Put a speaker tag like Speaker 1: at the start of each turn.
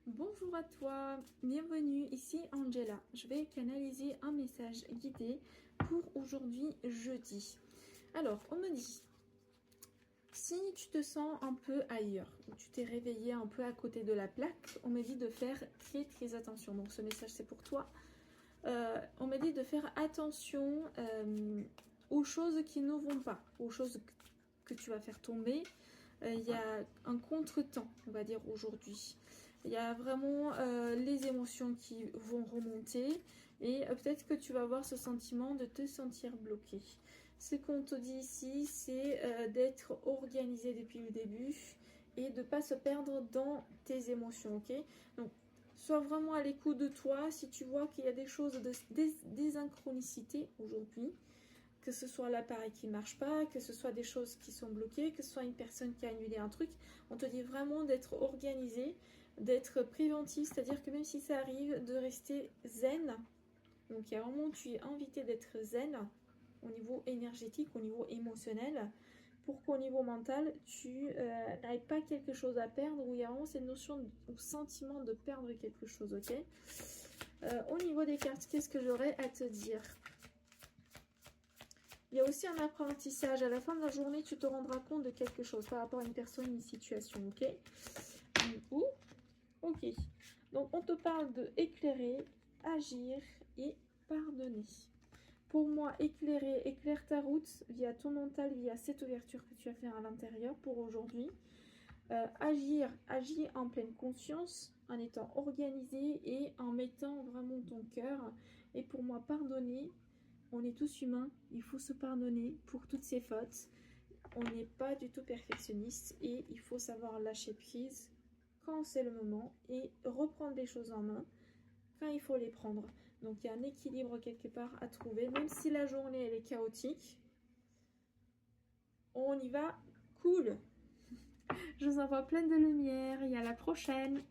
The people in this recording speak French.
Speaker 1: Bonjour à toi, bienvenue, ici Angela. Je vais canaliser un message guidé pour aujourd'hui jeudi. Alors, on me dit, si tu te sens un peu ailleurs, ou tu t'es réveillé un peu à côté de la plaque, on me dit de faire très attention. Donc ce message c'est pour toi. On me dit de faire attention aux choses qui ne vont pas, aux choses que tu vas faire tomber. Il y a un contretemps, on va dire aujourd'hui. Il y a vraiment les émotions qui vont remonter et peut-être que tu vas avoir ce sentiment de te sentir bloqué. Ce qu'on te dit ici, c'est d'être organisé depuis le début et de ne pas se perdre dans tes émotions, ok? Donc, sois vraiment à l'écoute de toi si tu vois qu'il y a des choses de désynchronicité aujourd'hui, que ce soit l'appareil qui ne marche pas, que ce soit des choses qui sont bloquées, que ce soit une personne qui a annulé un truc. On te dit vraiment d'être organisé, d'être préventif, c'est-à-dire que même si ça arrive, de rester zen. Donc il y a vraiment, tu es invité d'être zen au niveau énergétique, au niveau émotionnel, pour qu'au niveau mental, tu n'aies pas quelque chose à perdre, où il y a vraiment cette notion ou sentiment de perdre quelque chose, ok? Au niveau des cartes, qu'est-ce que j'aurais à te dire? Il y a aussi un apprentissage. À la fin de la journée, tu te rendras compte de quelque chose par rapport à une personne, une situation, ok? Ok. Donc, on te parle de éclairer, agir et pardonner. Pour moi, éclaire ta route via ton mental, via cette ouverture que tu vas faire à l'intérieur pour aujourd'hui. Agir en pleine conscience, en étant organisé et en mettant vraiment ton cœur. Et pour moi, pardonner, on est tous humains, il faut se pardonner pour toutes ces fautes. On n'est pas du tout perfectionniste et il faut savoir lâcher prise quand c'est le moment et reprendre les choses en main quand il faut les prendre. Donc il y a un équilibre quelque part à trouver, même si la journée elle est chaotique, on y va cool. Je vous envoie plein de lumière et à la prochaine.